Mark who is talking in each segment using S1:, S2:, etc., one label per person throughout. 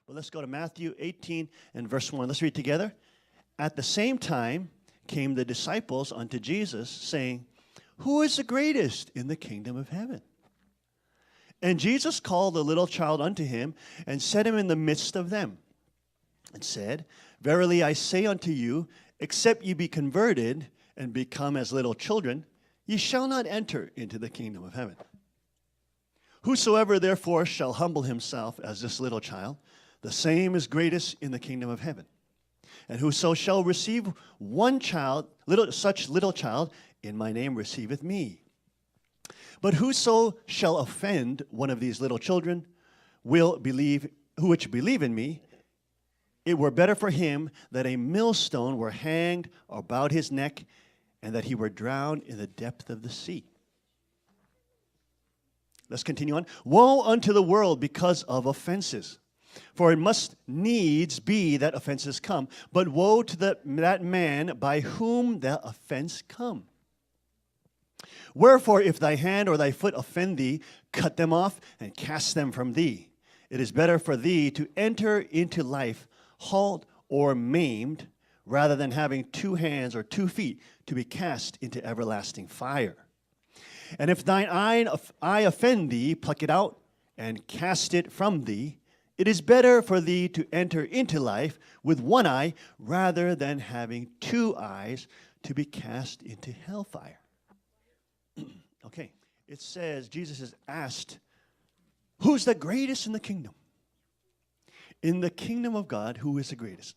S1: But let's go to Matthew 18 and verse 1. Let's read together. At the same time came the disciples unto Jesus, saying, Who is the greatest in the kingdom of heaven? And Jesus called a little child unto him, and set him in the midst of them, and said, Verily I say unto you, except ye be converted, and become as little children, ye shall not enter into the kingdom of heaven. Whosoever therefore shall humble himself as this little child, the same is greatest in the kingdom of heaven. And whoso shall receive one child, such little child, in my name receiveth me. But whoso shall offend one of these little children, which believe in me, it were better for him that a millstone were hanged about his neck, and that he were drowned in the depth of the sea. Let's continue on. Woe unto the world because of offenses. For it must needs be that offenses come, but woe to that man by whom the offense come. Wherefore, if thy hand or thy foot offend thee, cut them off and cast them from thee. It is better for thee to enter into life halt or maimed, rather than having 2 hands or 2 feet to be cast into everlasting fire. And if thine eye offend thee, pluck it out and cast it from thee. It is better for thee to enter into life with 1 eye, rather than having 2 eyes to be cast into hellfire. Okay, it says, Jesus is asked, who's the greatest in the kingdom? In the kingdom of God, who is the greatest?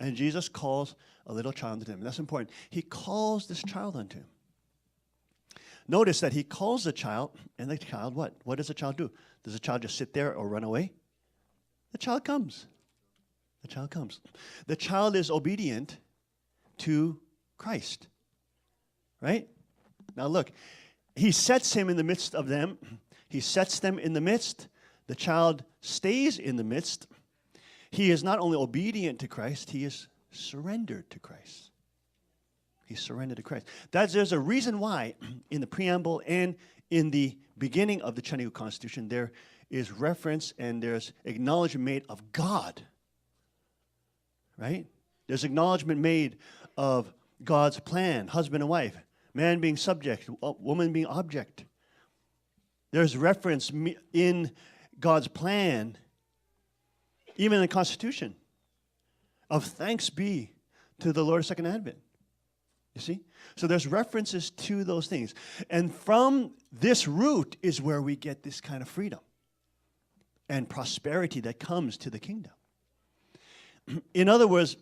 S1: And Jesus calls a little child unto him. That's important. He calls this child unto him. Notice that he calls the child, and the child what? What does the child do? Does the child just sit there or run away? The child comes. The child comes. The child is obedient to Christ. Right? Now look, he sets him in the midst of them. He sets them in the midst. The child stays in the midst. He is not only obedient to Christ, he is surrendered to Christ. He's surrendered to Christ. There's a reason why in the preamble and in the beginning of the Chinese Constitution there is reference and there's acknowledgement made of God. Right? There's acknowledgement made of God's plan, husband and wife, man being subject, woman being object. There's reference in God's plan, even in the Constitution, of thanks be to the Lord's second advent. You see? So there's references to those things. And from this root is where we get this kind of freedom and prosperity that comes to the kingdom. In other words,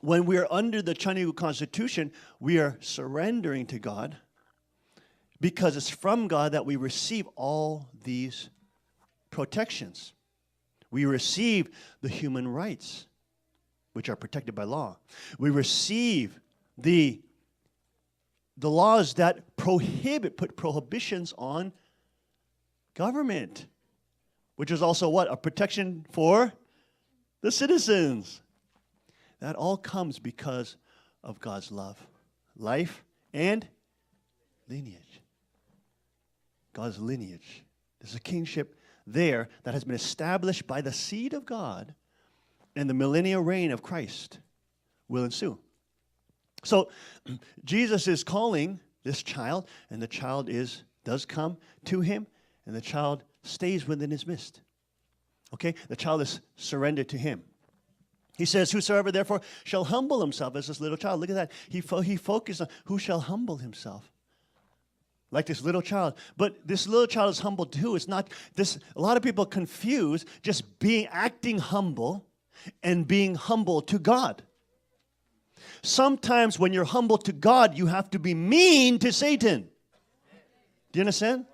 S1: when we are under the Chinese Constitution, we are surrendering to God because it's from God that we receive all these protections. We receive the human rights, which are protected by law. We receive the laws that put prohibitions on government, which is also what? A protection for the citizens. That all comes because of God's love, life, and lineage. God's lineage. There's a kingship there that has been established by the seed of God, and the millennial reign of Christ will ensue. So Jesus is calling this child, and the child does come to him, and the child stays within his midst. Okay? The child is surrendered to him. He says, whosoever therefore shall humble himself as this little child. Look at that. He focused on who shall humble himself. Like this little child. But this little child is humble too. It's not this. A lot of people confuse just acting humble and being humble to God. Sometimes when you're humble to God, you have to be mean to Satan. Do you understand?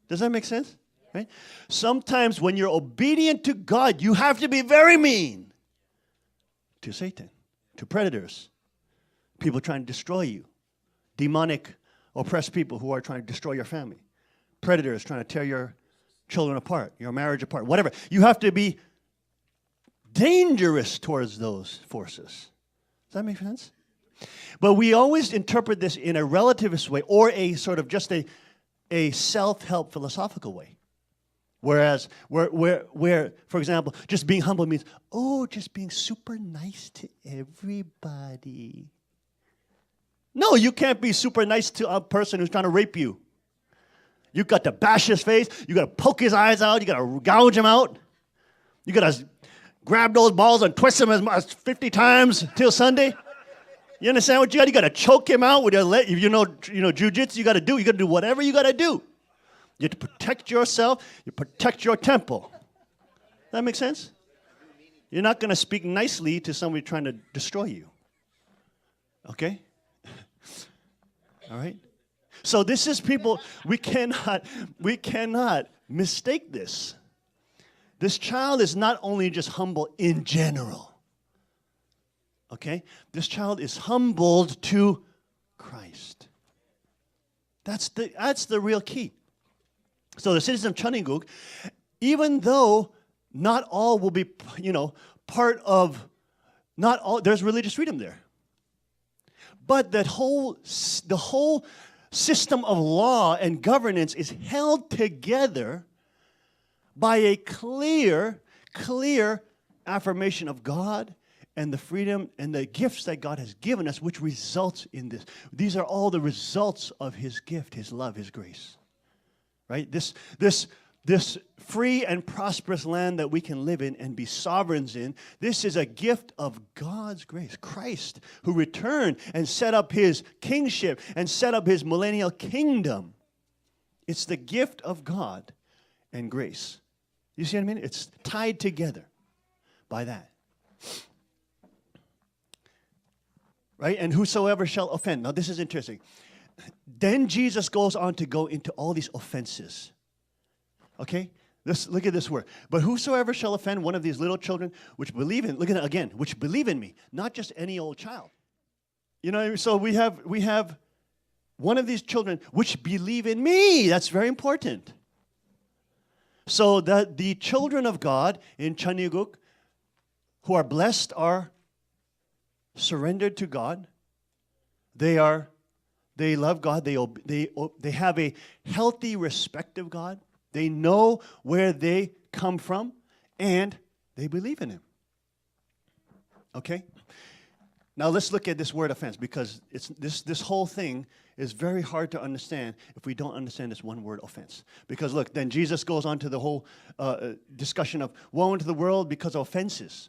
S1: Does that make sense? Right? Sometimes when you're obedient to God, you have to be very mean to Satan, to predators, people trying to destroy you, demonic, oppressed people who are trying to destroy your family, predators trying to tear your children apart, your marriage apart, whatever. You have to be dangerous towards those forces. Does that make sense? But we always interpret this in a relativist way or a sort of just a self-help philosophical way. Whereas, for example, just being humble means, just being super nice to everybody. No, you can't be super nice to a person who's trying to rape you. You got to bash his face. You got to poke his eyes out. You got to gouge him out. You got to grab those balls and twist them as 50 times till Sunday. You understand what you got? You got to choke him out with your leg. If you know jujitsu, you got to do whatever you got to do. You have to protect yourself. You protect your temple. That make sense? You're not going to speak nicely to somebody trying to destroy you. Okay? All right? So this is people, we cannot mistake this. This child is not only just humble in general. Okay? This child is humbled to Christ. That's the real key. So the citizens of Chaninguk, even though not all will be, part of, not all, there's religious freedom there. But the whole system of law and governance is held together by a clear affirmation of God and the freedom and the gifts that God has given us, which results in this. These are all the results of His gift, His love, His grace. Right? This free and prosperous land that we can live in and be sovereigns in, this is a gift of God's grace. Christ, who returned and set up His kingship and set up His millennial kingdom. It's the gift of God and grace. You see what I mean? It's tied together by that. Right? And whosoever shall offend. Now this is interesting. Then Jesus goes on to go into all these offenses. Okay? Look at this word. But whosoever shall offend one of these little children which believe in, look at it again, which believe in me, not just any old child. So we have one of these children which believe in me. That's very important. So that the children of God in Chaniguk who are blessed are surrendered to God. They love God. They have a healthy respect of God. They know where they come from, and they believe in Him. Okay? Now let's look at this word offense, because this whole thing is very hard to understand if we don't understand this one word offense. Because look, then Jesus goes on to the whole discussion of woe unto the world because of offenses.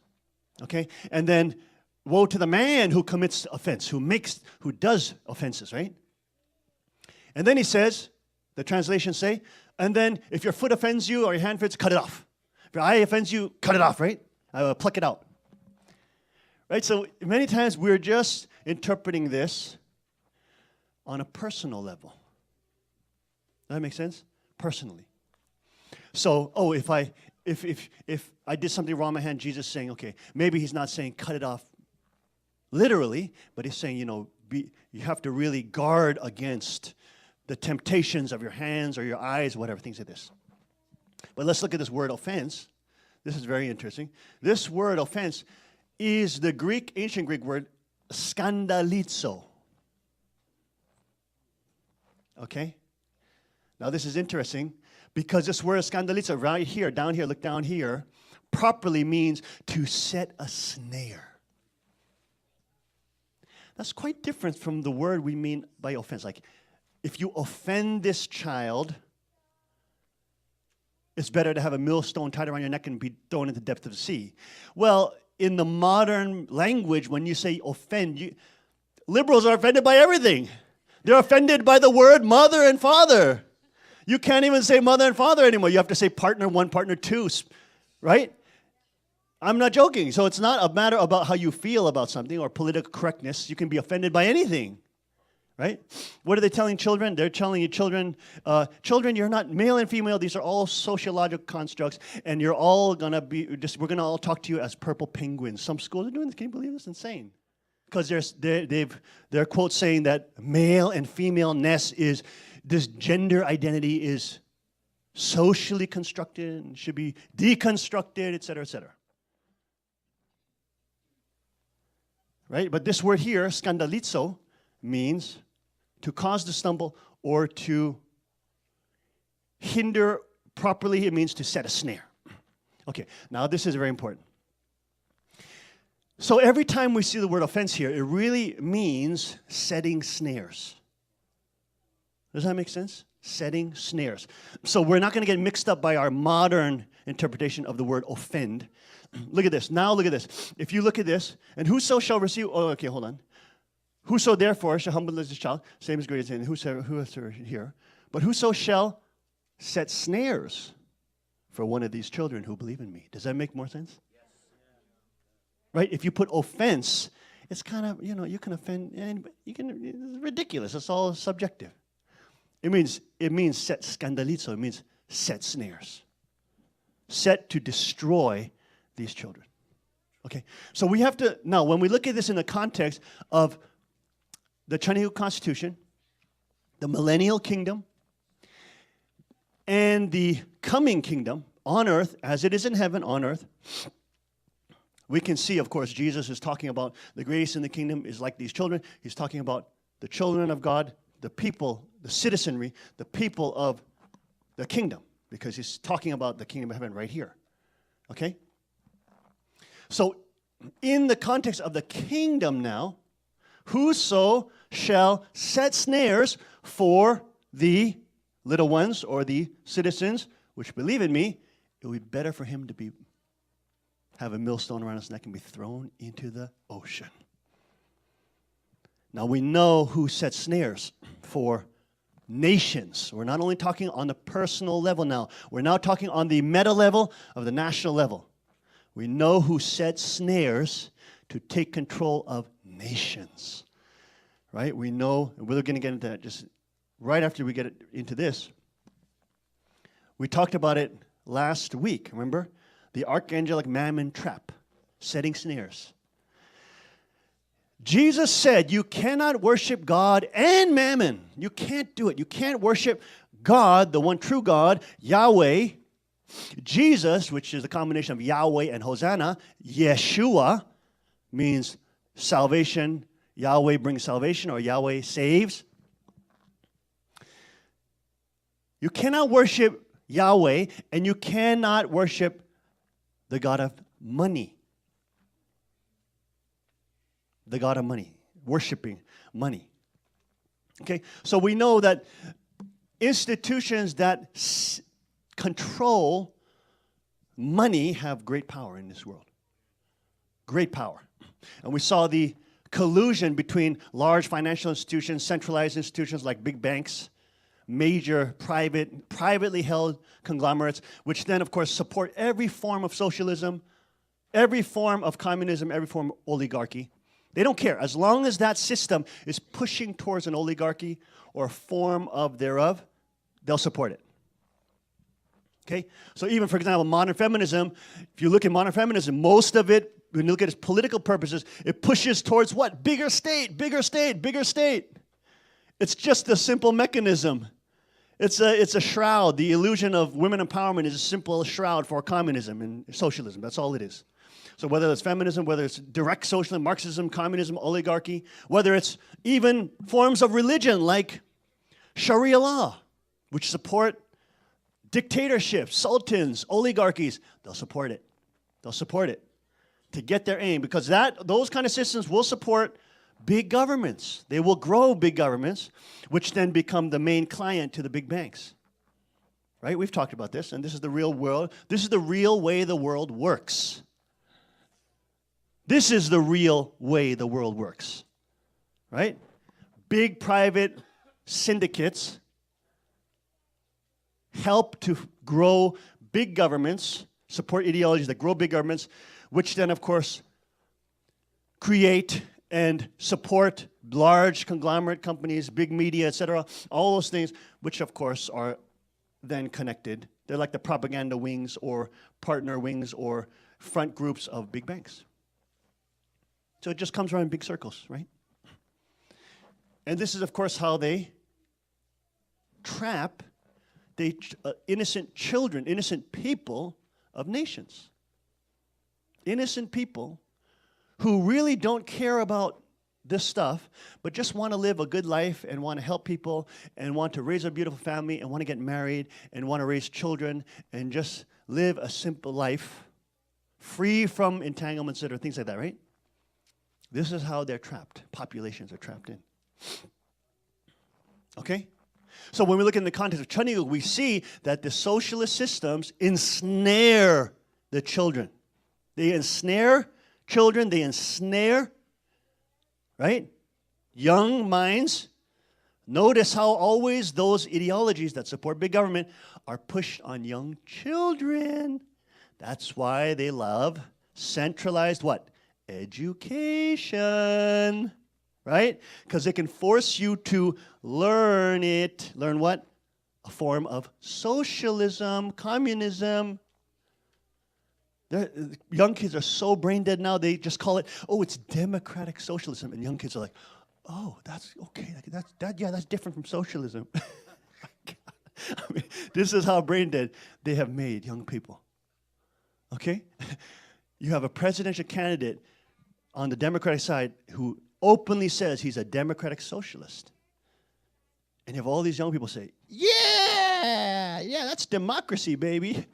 S1: Okay? And then woe to the man who commits offense, who does offenses, right? And then he says, the translations say, and then if your foot offends you or your hand offends, cut it off. If your eye offends you, cut it off, right? Pluck it out. Right? So many times we're just interpreting this on a personal level. Does that make sense? Personally. So, if I did something wrong with my hand, Jesus is saying, okay, maybe He's not saying cut it off literally, but He's saying, you have to really guard against the temptations of your hands or your eyes, whatever, things like this. But let's look at this word offense. This is very interesting. This word offense is the ancient Greek word skandalizo. Okay? Now this is interesting because this word skandalizo right here, down here, look down here, properly means to set a snare. That's quite different from the word we mean by offense. Like, if you offend this child, it's better to have a millstone tied around your neck and be thrown into the depth of the sea. Well, in the modern language, when you say offend, liberals are offended by everything. They're offended by the word mother and father. You can't even say mother and father anymore. You have to say partner one, partner two, right? I'm not joking. So it's not a matter about how you feel about something or political correctness. You can be offended by anything. Right? What are they telling children? They're telling you children, you're not male and female. These are all sociological constructs, and you're all going to be, we're going to all talk to you as purple penguins. Some schools are doing this. Can you believe this? Insane. Because they're quote saying that male and female-ness is, this gender identity is socially constructed and should be deconstructed, et cetera, et cetera. Right? But this word here, skandalizo, means to cause to stumble or to hinder Properly, it means to set a snare. Okay, now this is very important. So every time we see the word offense here, it really means setting snares. Does that make sense? Setting snares. So we're not going to get mixed up by our modern interpretation of the word offend. Look at this. Now look at this. If you look at this, and whoso shall receive, okay, hold on. Whoso therefore shall humble his child, same as great as in whoso here, but whoso shall set snares for one of these children who believe in me. Does that make more sense? Right? If you put offense, it's kind of, you can offend, and it's ridiculous. It's all subjective. It means set scandalizo. It means set snares. Set to destroy these children. Okay? So we have to, now when we look at this in the context of the Chinese Constitution, the millennial kingdom, and the coming kingdom on earth, as it is in heaven on earth, we can see, of course, Jesus is talking about the grace in the kingdom is like these children. He's talking about the children of God, the people, the citizenry, the people of the kingdom, because he's talking about the kingdom of heaven right here. Okay? So, in the context of the kingdom now, whoso shall set snares for the little ones or the citizens which believe in me, it would be better for him to have a millstone around his neck and be thrown into the ocean. Now we know who sets snares for nations. We're not only talking on the personal level now. We're now talking on the meta level of the national level. We know who sets snares to take control of nations. Right? We know, and we're going to get into that just right after we get into this. We talked about it last week, remember? The archangelic mammon trap, setting snares. Jesus said you cannot worship God and mammon. You can't do it. You can't worship God, the one true God, Yahweh. Jesus, which is a combination of Yahweh and Hosanna, Yeshua, means salvation. Yahweh brings salvation, or Yahweh saves. You cannot worship Yahweh, and you cannot worship the God of money. The God of money. Worshiping money. Okay? So we know that institutions that control money have great power in this world. Great power. And we saw the collusion between large financial institutions, centralized institutions like big banks, major privately held conglomerates, which then, of course, support every form of socialism, every form of communism, every form of oligarchy. They don't care. As long as that system is pushing towards an oligarchy or a form of thereof, they'll support it. Okay? So even, for example, modern feminism, if you look at modern feminism, most of it, when you look at its political purposes, it pushes towards what? Bigger state, bigger state, bigger state. It's just a simple mechanism. It's a shroud. The illusion of women empowerment is a simple shroud for communism and socialism. That's all it is. So whether it's feminism, whether it's direct socialism, Marxism, communism, oligarchy, whether it's even forms of religion like Sharia law, which support dictatorships, sultans, oligarchies, they'll support it. They'll support it to get their aim, because those kind of systems will support big governments. They will grow big governments, which then become the main client to the big banks. Right? We've talked about this, and this is the real world. This is the real way the world works. This is the real way the world works. Right? Big private syndicates help to grow big governments, support ideologies that grow big governments, which then, of course, create and support large conglomerate companies, big media, etc., all those things, which, of course, are then connected. They're like the propaganda wings or partner wings or front groups of big banks. So it just comes around in big circles, right? And this is, of course, how they trap the innocent children, innocent people of nations. Innocent people who really don't care about this stuff, but just want to live a good life and want to help people and want to raise a beautiful family and want to get married and want to raise children and just live a simple life, free from entanglements that are things like that, right? This is how they're trapped. Populations are trapped in. Okay? So when we look in the context of 천의국, we see that the socialist systems ensnare the children. They ensnare children. They ensnare, right, young minds. Notice how always those ideologies that support big government are pushed on young children. That's why they love centralized what? Education. Right? Because it can force you to learn it. Learn what? A form of socialism, communism. Young kids are so brain dead now, they just call it, oh, it's democratic socialism. And young kids are like, oh, that's okay. That's different from socialism. I mean, this is how brain dead they have made young people. Okay? You have a presidential candidate on the Democratic side who openly says he's a democratic socialist. And you have all these young people say, yeah, that's democracy, baby.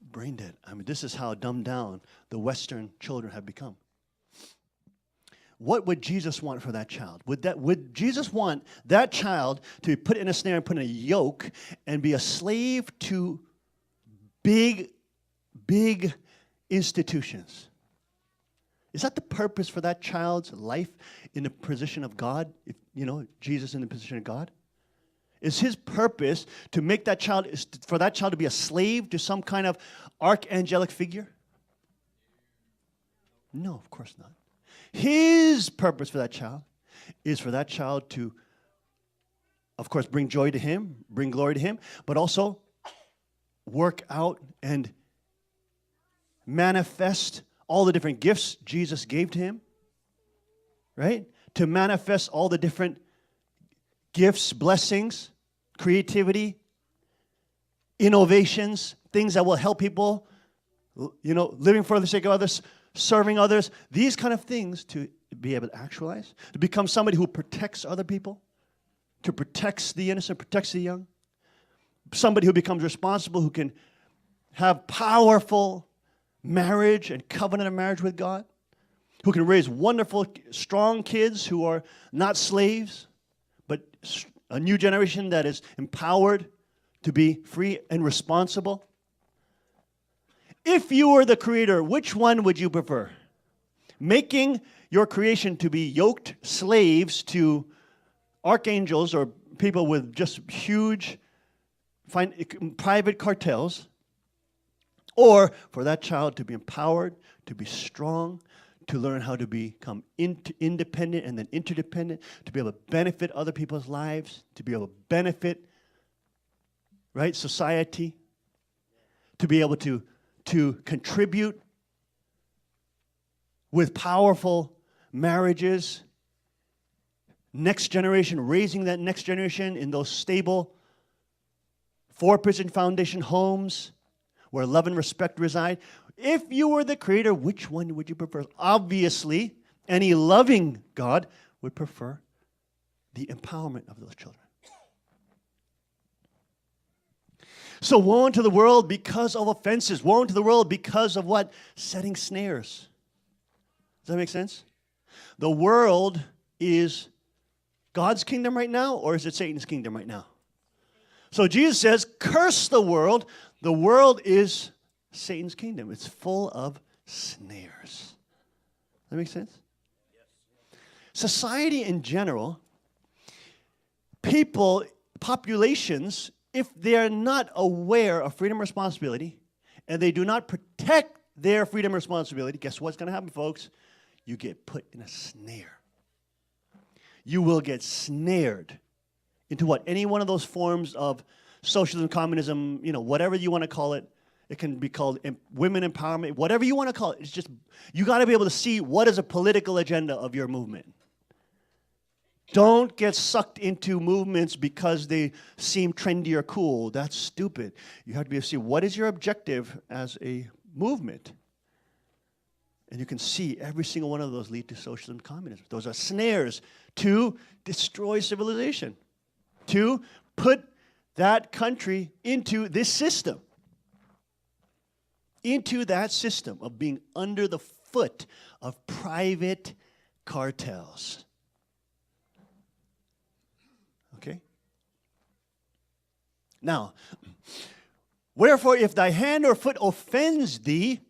S1: Brain dead. I mean, this is how dumbed down the Western children have become. What would Jesus want for that child? Would Jesus want that child to be put in a snare and put in a yoke and be a slave to big institutions? Is that the purpose for that child's life in the position of God? If, Jesus in the position of God? Is his purpose to make that child, for that child to be a slave to some kind of archangelic figure? No, of course not. His purpose for that child is for that child to, of course, bring joy to him, bring glory to him, but also work out and manifest all the different gifts Jesus gave to him, right? To manifest all the different gifts, blessings, creativity, innovations, things that will help people, living for the sake of others, serving others, these kind of things to be able to actualize, to become somebody who protects other people, to protects the innocent, protects the young, somebody who becomes responsible, who can have powerful marriage and covenant of marriage with God, who can raise wonderful, strong kids who are not slaves, but a new generation that is empowered to be free and responsible. If you were the creator, which one would you prefer? Making your creation to be yoked slaves to archangels or people with just huge private cartels, or for that child to be empowered, to be strong, to learn how to become independent and then interdependent, to be able to benefit other people's lives, to be able to benefit, right, society, to be able to contribute with powerful marriages, next generation, raising that next generation in those stable, four-person foundation homes where love and respect reside. If you were the creator, which one would you prefer? Obviously, any loving God would prefer the empowerment of those children. So woe unto the world because of offenses. Woe unto the world because of what? Setting snares. Does that make sense? The world is God's kingdom right now, or is it Satan's kingdom right now? So Jesus says, curse the world. The world is Satan's kingdom. It's full of snares. Does that make sense? Yes. Society in general, people, populations, if they are not aware of freedom and responsibility, and they do not protect their freedom and responsibility, guess what's going to happen, folks? You get put in a snare. You will get snared into what? Any one of those forms of socialism, communism, whatever you want to call it. It can be called women empowerment, whatever you want to call it. It's just, you got to be able to see what is a political agenda of your movement. Don't get sucked into movements because they seem trendy or cool. That's stupid. You have to be able to see what is your objective as a movement. And you can see every single one of those lead to socialism and communism. Those are snares to destroy civilization, to put that country into this system, into that system of being under the foot of private cartels. Okay? Now, wherefore, if thy hand or foot offends thee,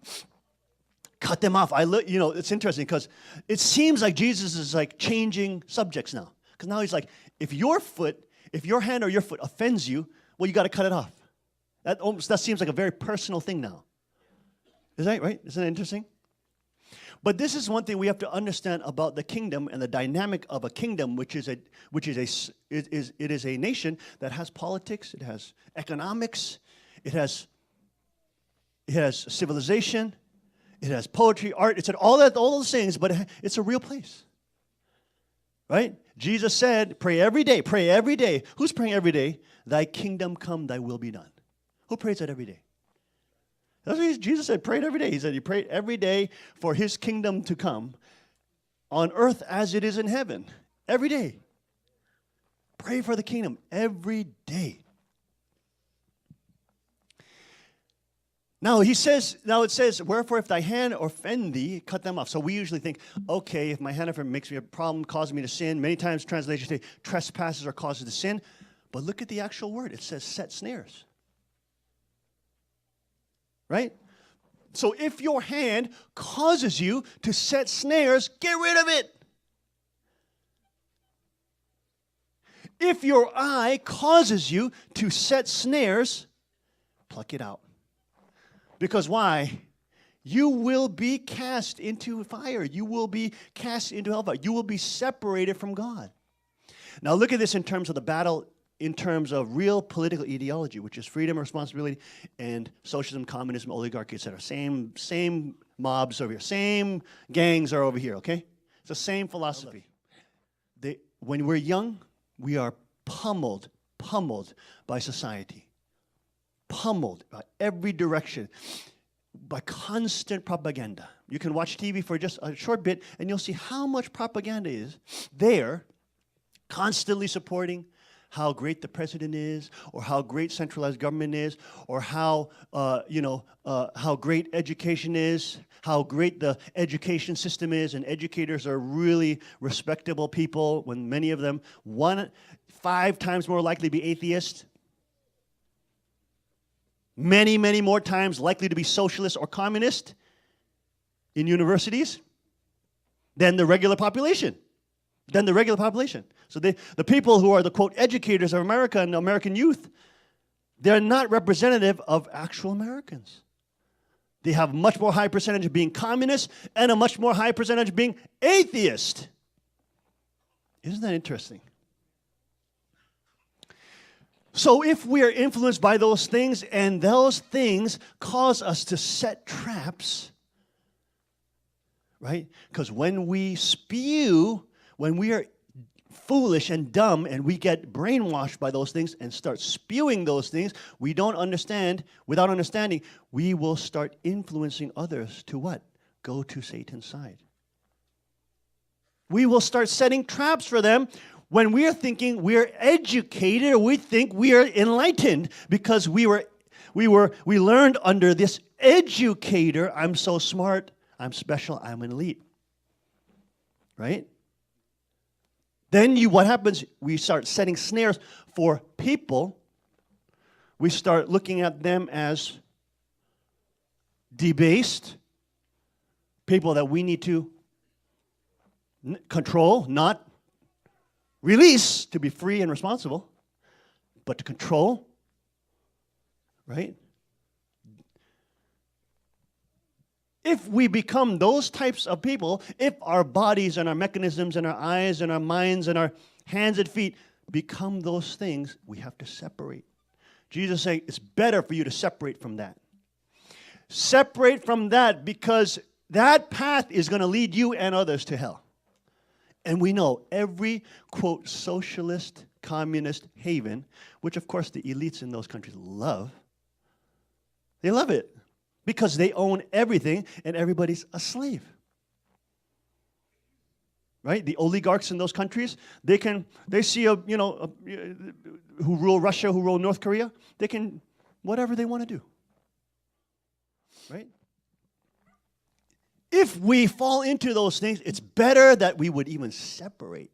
S1: cut them off. It's interesting because it seems like Jesus is like changing subjects now. Because now he's like, if your hand or your foot offends you, well, you got to cut it off. That seems like a very personal thing now. Is that right? Isn't that interesting? But this is one thing we have to understand about the kingdom and the dynamic of a kingdom, which is a nation that has politics, it has economics, it has civilization, it has poetry, art, it's all those things, but it's a real place. Right? Jesus said, pray every day, pray every day. Who's praying every day? Thy kingdom come, thy will be done. Who prays that every day? That's what Jesus said, pray it every day. He said he prayed every day for his kingdom to come on earth as it is in heaven. Every day. Pray for the kingdom every day. Now it says, wherefore if thy hand offend thee, cut them off. So we usually think, okay, if my hand offend makes me a problem, causes me to sin. Many times translations say trespasses are causes to sin. But look at the actual word. It says set snares. Right? So if your hand causes you to set snares, get rid of it. If your eye causes you to set snares, pluck it out. Because why? You will be cast into fire. You will be cast into hellfire. You will be separated from God. Now look at this in terms of the battle, in terms of real political ideology, which is freedom, responsibility, and socialism, communism, oligarchy, etc. Same mobs over here. Same gangs are over here, okay? It's the same philosophy. When we're young, we are pummeled by society. Pummeled by every direction, by constant propaganda. You can watch TV for just a short bit, and you'll see how much propaganda is there, constantly supporting how great the president is, or how great centralized government is, or how great education is, how great the education system is, and educators are really respectable people, when many of them 5 times more likely to be atheists. Many, many more times likely to be socialist or communist in universities than the regular population. So the people who are the, quote, educators of America and American youth, they're not representative of actual Americans. They have a much more high percentage of being communist and a much more high percentage of being atheist. Isn't that interesting? So if we are influenced by those things and those things cause us to set traps, right? Because when we are foolish and dumb and we get brainwashed by those things and start spewing those things we don't understand, without understanding, we will start influencing others to what? Go to Satan's side. We will start setting traps for them. When we are thinking we're educated, or we think we are enlightened because we learned under this educator, I'm so smart, I'm special, I'm an elite. Right? Then what happens? We start setting snares for people. We start looking at them as debased, people that we need to control, not release to be free and responsible, but to control, right? If we become those types of people, if our bodies and our mechanisms and our eyes and our minds and our hands and feet become those things, we have to separate. Jesus is saying it's better for you to separate from that. Separate from that, because that path is going to lead you and others to hell. And we know every, quote, socialist, communist haven, which of course the elites in those countries love, they love it because they own everything and everybody's a slave. Right? The oligarchs in those countries, they see who rule Russia, who rule North Korea, they can whatever they want to do. Right? If we fall into those things, it's better that we would even separate.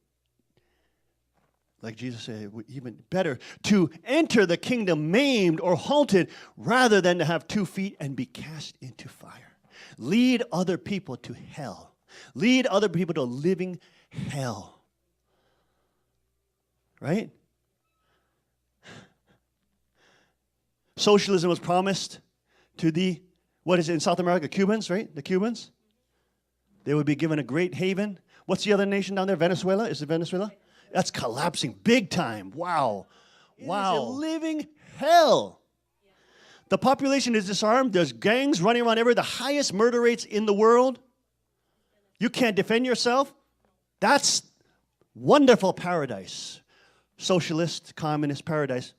S1: Like Jesus said, even better to enter the kingdom maimed or halted rather than to have 2 feet and be cast into fire. Lead other people to hell. Lead other people to living hell. Right? Socialism was promised to the, what is it in South America? Cubans, right? The Cubans. They would be given a great haven. What's the other nation down there? Venezuela? Is it Venezuela? That's collapsing big time. Wow. Wow. It is a living hell. The population is disarmed. There's gangs running around everywhere. The highest murder rates in the world. You can't defend yourself. That's wonderful paradise. Socialist, communist paradise.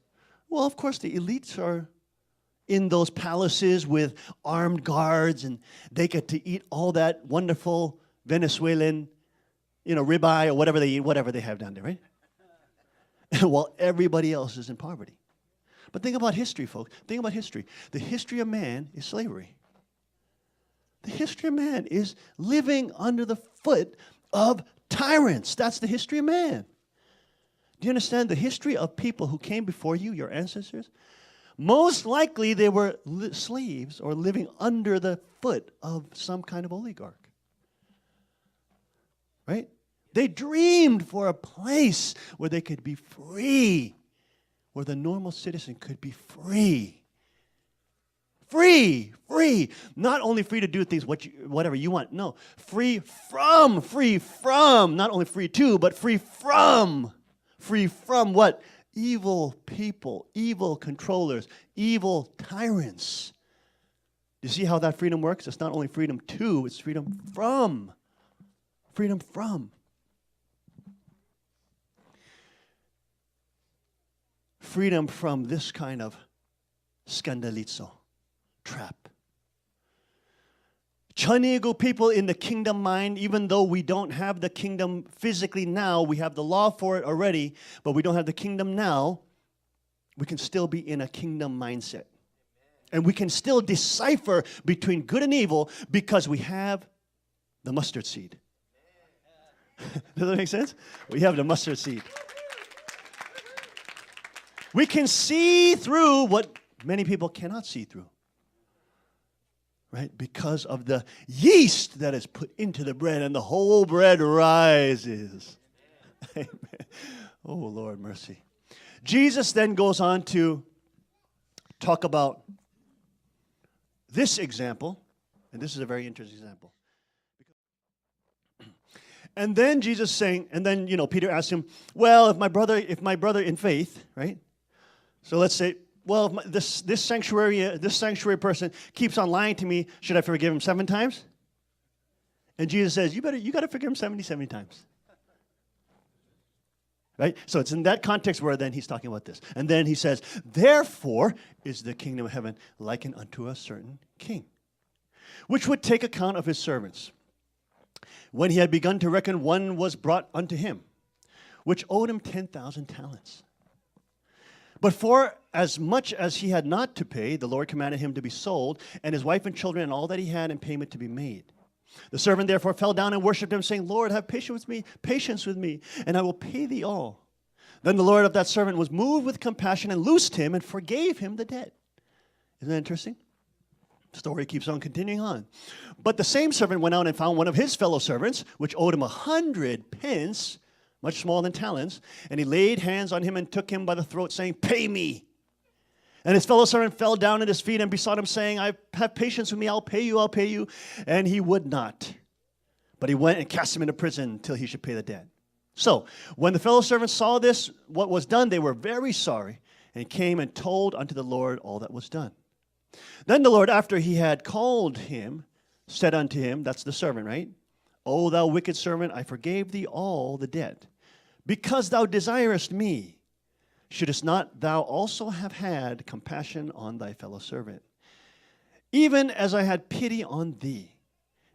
S1: Well, of course, the elites are in those palaces with armed guards, and they get to eat all that wonderful Venezuelan, ribeye or whatever they eat, whatever they have down there, right? While everybody else is in poverty. But think about history, folks. Think about history. The history of man is slavery. The history of man is living under the foot of tyrants. That's the history of man. Do you understand the history of people who came before you, your ancestors? Most likely they were slaves or living under the foot of some kind of oligarch. Right? They dreamed for a place where they could be free, where the normal citizen could be free. Free. Not only free to do things whatever you want. No, free from. Not only free to, but free from. Free from what? Evil people, evil controllers, evil tyrants. You see how that freedom works? It's not only freedom to, it's freedom from. Freedom from. Freedom from this kind of scandalizo, trap. Chanigo people in the kingdom mind, even though we don't have the kingdom physically now, we have the law for it already, but we don't have the kingdom now, we can still be in a kingdom mindset. And we can still decipher between good and evil because we have the mustard seed. Does that make sense? We have the mustard seed. We can see through what many people cannot see through. Right? Because of the yeast that is put into the bread, and the whole bread rises. Amen. Oh, Lord, mercy. Jesus then goes on to talk about this example, and this is a very interesting example. And then Jesus saying, Peter asked him, well, if my brother in faith, right? So let's say, well, if this sanctuary person keeps on lying to me, should I forgive him 7 times? And Jesus says, you got to forgive him 77 times. Right? So it's in that context where then he's talking about this. And then he says, therefore is the kingdom of heaven likened unto a certain king, which would take account of his servants. When he had begun to reckon, one was brought unto him, which owed him 10,000 talents. But for as much as he had not to pay, the Lord commanded him to be sold, and his wife and children and all that he had in payment to be made. The servant therefore fell down and worshipped him, saying, Lord, have patience with me, and I will pay thee all. Then the Lord of that servant was moved with compassion and loosed him and forgave him the debt. Isn't that interesting? The story keeps on continuing on. But the same servant went out and found one of his fellow servants, which owed him 100 pence, much smaller than talents, and he laid hands on him and took him by the throat, saying, pay me. And his fellow servant fell down at his feet and besought him, saying, have patience with me, I'll pay you. And he would not. But he went and cast him into prison till he should pay the debt. So, when the fellow servants saw this, what was done, they were very sorry, and came and told unto the Lord all that was done. Then the Lord, after he had called him, said unto him, that's the servant, right? O thou wicked servant, I forgave thee all the debt, because thou desirest me. Shouldest not thou also have had compassion on thy fellow servant, even as I had pity on thee.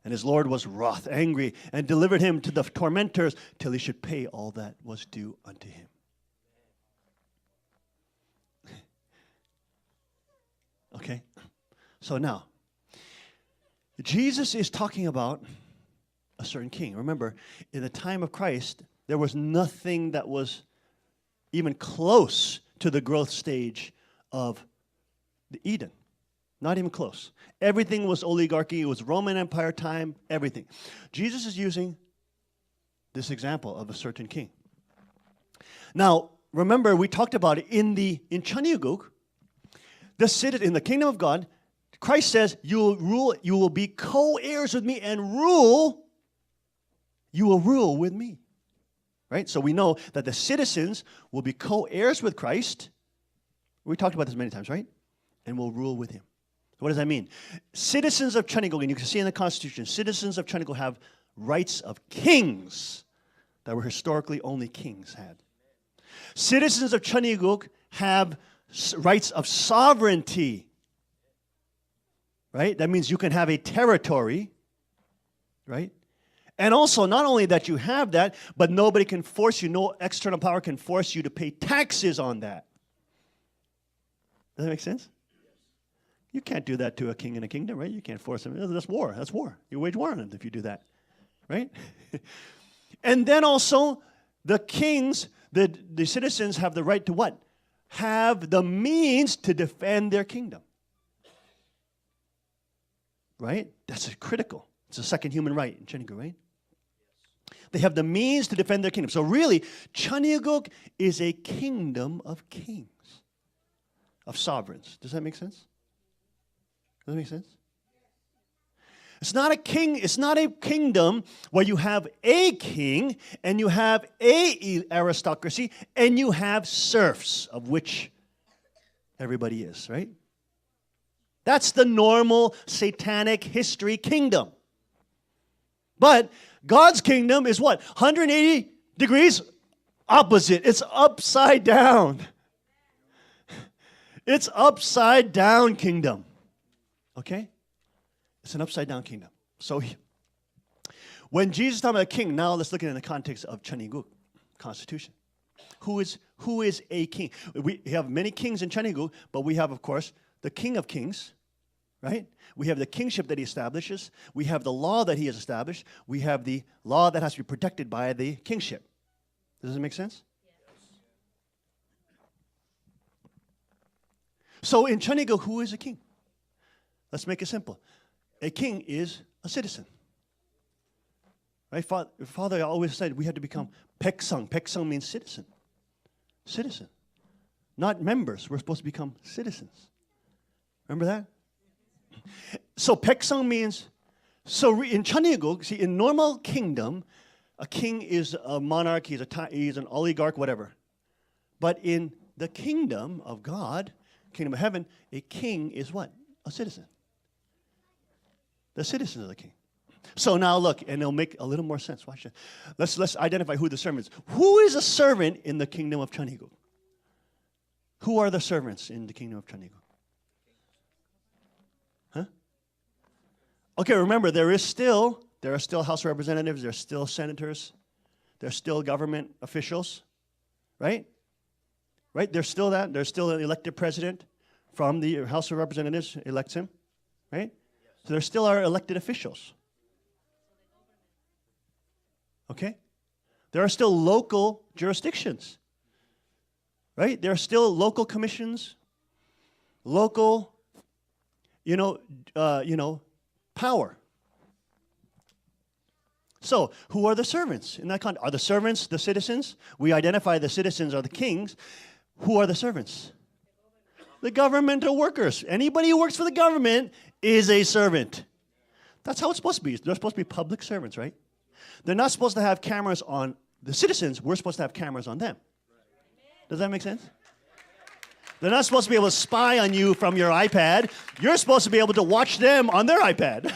S1: And his Lord was wroth, angry, and delivered him to the tormentors till he should pay all that was due unto him. Okay? So now, Jesus is talking about a certain king. Remember, in the time of Christ, there was nothing that was even close to the growth stage of the Eden. Not even close. Everything was oligarchy. It was Roman Empire time, everything. Jesus is using this example of a certain king. Now, remember, we talked about it in Chaniguk, in the kingdom of God. Christ says, you will be co-heirs with me and rule. You will rule with me. Right? So we know that the citizens will be co-heirs with Christ. We talked about this many times, right? And will rule with him. What does that mean? Citizens of Chaniguk, and you can see in the Constitution, citizens of Chaniguk have rights of kings that were historically only kings had. Citizens of Chaniguk have rights of sovereignty. Right? That means you can have a territory. Right? And also, not only that you have that, but nobody can force you, no external power can force you to pay taxes on that. Does that make sense? You can't do that to a king in a kingdom, right? You can't force him. That's war. That's war. You wage war on him if you do that, right? And then also, the kings, the citizens have the right to what? Have the means to defend their kingdom. Right? That's critical. It's a second human right in Chaniguk, right? They have the means to defend their kingdom. So really, Chaniguk is a kingdom of kings, of sovereigns. Does that make sense? Does that make sense? It's not a kingdom where you have a king and you have a aristocracy and you have serfs, of which everybody is, right? That's the normal satanic history kingdom. But God's kingdom is what? 180 degrees opposite. It's upside down. It's upside down kingdom. Okay? It's an upside down kingdom. So when Jesus is talking about a king, now let's look at it in the context of Chaniguk Constitution. Who is a king? We have many kings in Chaniguk, but we have, of course, the King of Kings, right? We have the kingship that he establishes. We have the law that he has established. We have the law that has to be protected by the kingship. Does it make sense? Yes. So in Chaniguk, who is a king? Let's make it simple. A king is a citizen. Right? Father always said we had to become peksang. Peksang means citizen. Citizen. Not members. We're supposed to become citizens. Remember that? So peksang means, in Chaniguk, see, in normal kingdom, a king is a monarch, he's an oligarch, whatever. But in the kingdom of God, kingdom of heaven, a king is what? A citizen. The citizen of the king. So now look, and it'll make a little more sense. Watch it. Let's identify who the servant is. Who is a servant in the kingdom of Chaniguk? Who are the servants in the kingdom of Chaniguk? Huh? Okay, remember, there are still House of Representatives, there are still senators, there are still government officials, right? Right? There's still that. There's still an elected president from the House of Representatives elects him, right? So there still are elected officials. Okay? There are still local jurisdictions. Right? There are still local commissions, local, power. So, who are the servants in that context? Are the servants the citizens? We identify the citizens are the kings. Who are the servants? The governmental workers. Anybody who works for the government is a servant. That's how it's supposed to be. They're supposed to be public servants, right? They're not supposed to have cameras on the citizens. We're supposed to have cameras on them. Does that make sense? They're not supposed to be able to spy on you from your iPad. You're supposed to be able to watch them on their iPad.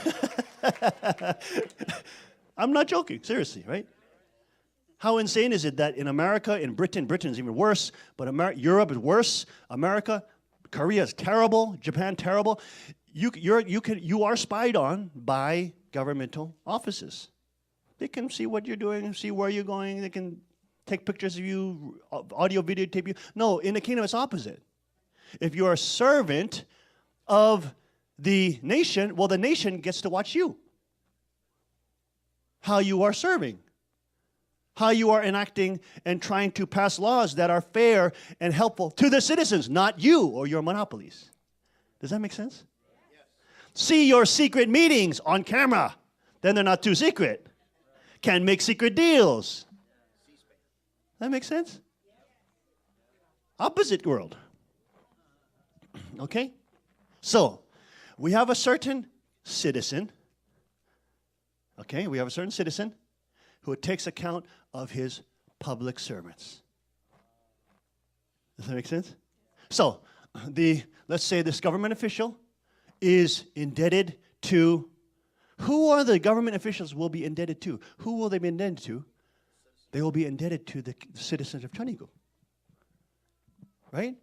S1: I'm not joking, seriously, right? How insane is it that in America, in Britain is even worse, but Europe is worse. America, Korea is terrible. Japan, terrible. You are spied on by governmental offices. They can see what you're doing, see where you're going. They can take pictures of you, audio, videotape you. No, in the kingdom, it's opposite. If you're a servant of the nation, well, the nation gets to watch you. How you are serving. How you are enacting and trying to pass laws that are fair and helpful to the citizens, not you or your monopolies. Does that make sense? Yes. See your secret meetings on camera. Then they're not too secret. Can make secret deals. That makes sense? Opposite world. Okay? So, we have a certain citizen. Okay, we have a certain citizen who takes account of his public servants. Does that make sense? So, let's say this government official is indebted to, who are the government officials will be indebted to? Who will they be indebted to? They will be indebted to the citizens of Chanigu. Right?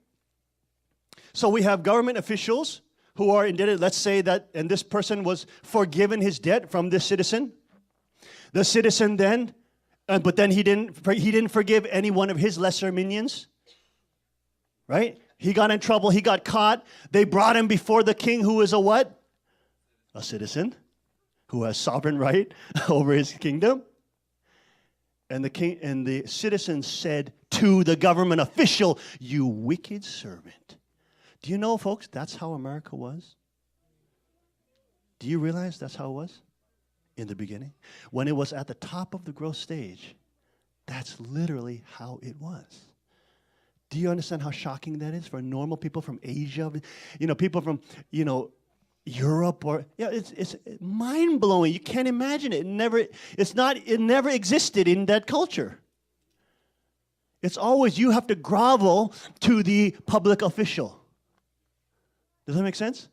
S1: So we have government officials who are indebted, let's say that, and this person was forgiven his debt from this citizen. The citizen then, but then he didn't forgive any one of his lesser minions. Right? He got in trouble, he got caught. They brought him before the king, who is a what? A citizen who has sovereign right over his kingdom. And the king and the citizen said to the government official, "You wicked servant." Do you know, folks, that's how America was? Do you realize that's how it was in the beginning? When it was at the top of the growth stage, that's literally how it was. Do you understand how shocking that is for normal people from Asia? People from, Europe or, it's mind-blowing. You can't imagine it. It never existed in that culture. It's always you have to grovel to the public official. Does that make sense?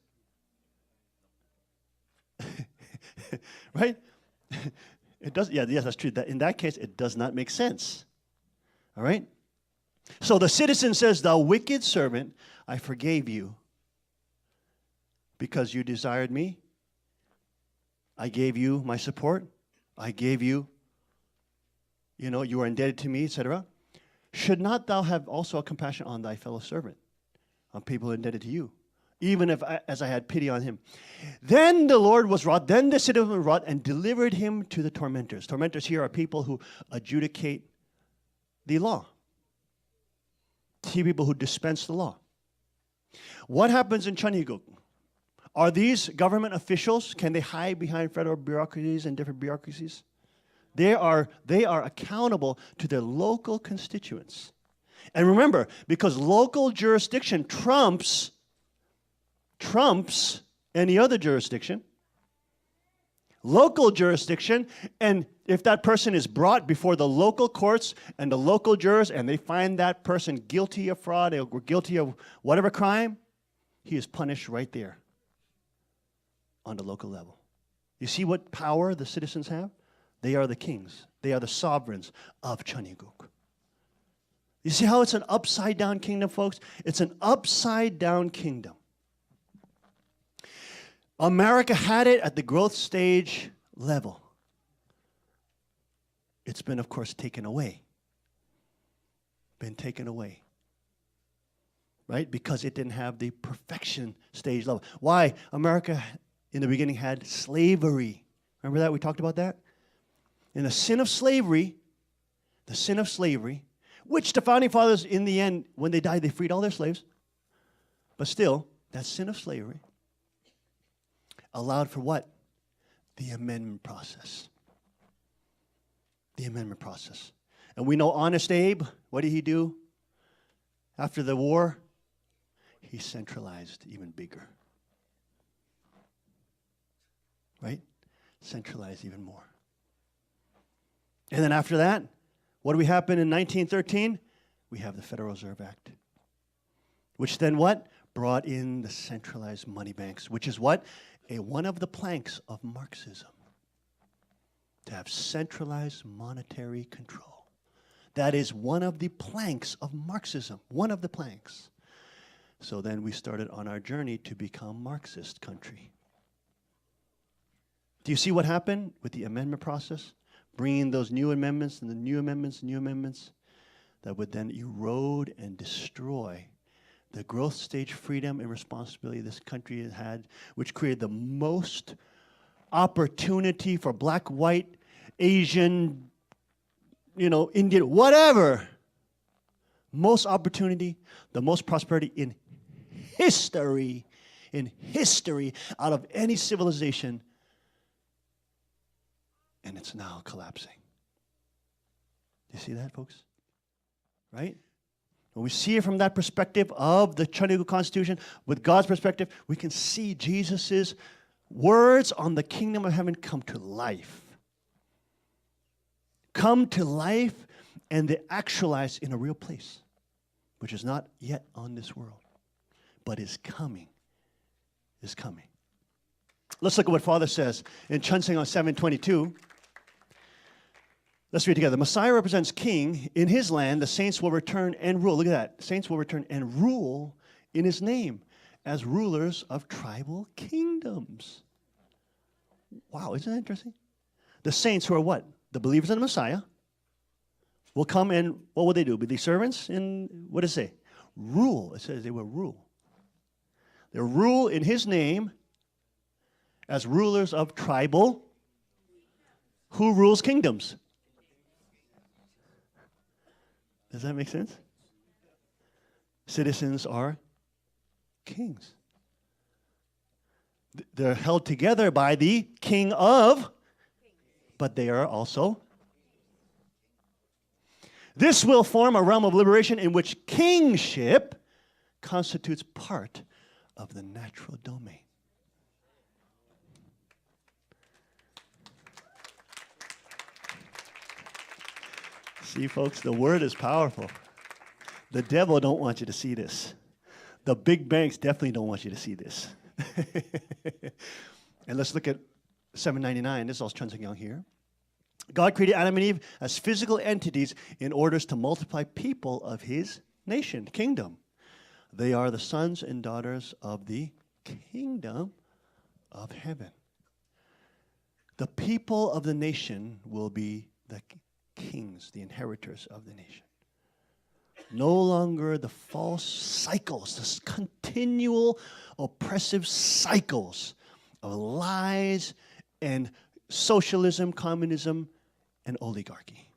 S1: Right? It does. Yeah, yes, that's true. In that case, it does not make sense. All right? So the citizen says, "Thou wicked servant, I forgave you because you desired me. I gave you my support. I gave you, you are indebted to me, etc. Should not thou have also a compassion on thy fellow servant, on people indebted to you, even as I had pity on him?" Then the Lord was wroth, then the citizen was wroth, and delivered him to the tormentors. Tormentors here are people who adjudicate the law. People who dispense the law. What happens in Chanigu? Are these government officials, can they hide behind federal bureaucracies and different bureaucracies? They are accountable to their local constituents. And remember, because local jurisdiction trumps any other jurisdiction, local jurisdiction, and if that person is brought before the local courts and the local jurors and they find that person guilty of fraud or guilty of whatever crime, he is punished right there on the local level. You see what power the citizens have? They are the kings. They are the sovereigns of Chaniguk. You see how it's an upside-down kingdom, folks? It's an upside-down kingdom. America had it at the growth stage level. It's been, of course, taken away. Been taken away. Right? Because it didn't have the perfection stage level. Why? America in the beginning had slavery. Remember that? We talked about that? And the sin of slavery, which the founding fathers, in the end, when they died, they freed all their slaves. But still, that sin of slavery allowed for what? The amendment process. The amendment process. And we know Honest Abe, what did he do? After the war, he centralized even bigger. Right? Centralized even more. And then after that, what do we happen in 1913? We have the Federal Reserve Act. Which then what? Brought in the centralized money banks, which is what? One of the planks of Marxism. To have centralized monetary control. That is one of the planks of Marxism. One of the planks. So then we started on our journey to become Marxist country. Do you see what happened with the amendment process? Bringing those new amendments and the new amendments that would then erode and destroy the growth stage freedom and responsibility this country has had, which created the most opportunity for black, white, Asian, Indian, whatever. Most opportunity, the most prosperity in history out of any civilization. And it's now collapsing. Do you see that, folks? Right? When we see it from that perspective of the Chinese Constitution, with God's perspective, we can see Jesus' words on the kingdom of heaven come to life. Come to life, and they actualize in a real place, which is not yet on this world, but is coming. Is coming. Let's look at what Father says in Chun-Seng on 7:22. Let's read together. The Messiah represents king. In his land, the saints will return and rule. Look at that. Saints will return and rule in his name as rulers of tribal kingdoms. Wow, isn't that interesting? The saints who are what? The believers in the Messiah will come and what will they do? Be the servants? And what does it say? Rule. It says they will rule. They rule in his name as rulers of tribal. Who rules kingdoms? Does that make sense? Citizens are kings. They're held together by the king of, but they are also. This will form a realm of liberation in which kingship constitutes part of the natural domain. See, folks, the word is powerful. The devil don't want you to see this. The big banks definitely don't want you to see this. And let's look at 799. This is all Chun-Seng Young here. God created Adam and Eve as physical entities in order to multiply people of his nation, kingdom. They are the sons and daughters of the kingdom of heaven. The people of the nation will be the kings, the inheritors of the nation. No longer the false cycles, this continual oppressive cycles of lies and socialism, communism, and oligarchy.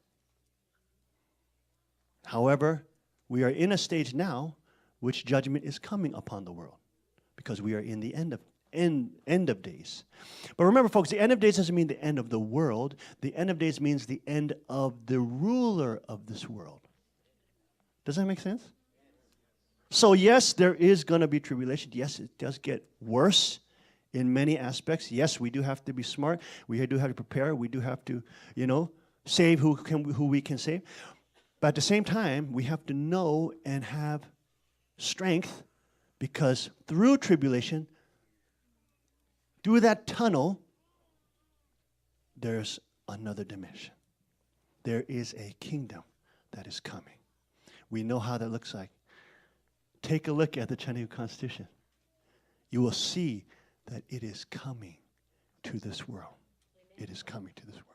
S1: However, we are in a stage now which judgment is coming upon the world because we are in the end of days. But remember, folks, the end of days doesn't mean the end of the world. The end of days means the end of the ruler of this world. Does that make sense? So yes, there is going to be tribulation. Yes, it does get worse in many aspects. Yes, we do have to be smart. We do have to prepare. We do have to, save who we can save. But at the same time, we have to know and have strength because through tribulation, through that tunnel, there's another dimension. There is a kingdom that is coming. We know how that looks like. Take a look at the Chinese Constitution. You will see that it is coming to this world. It is coming to this world.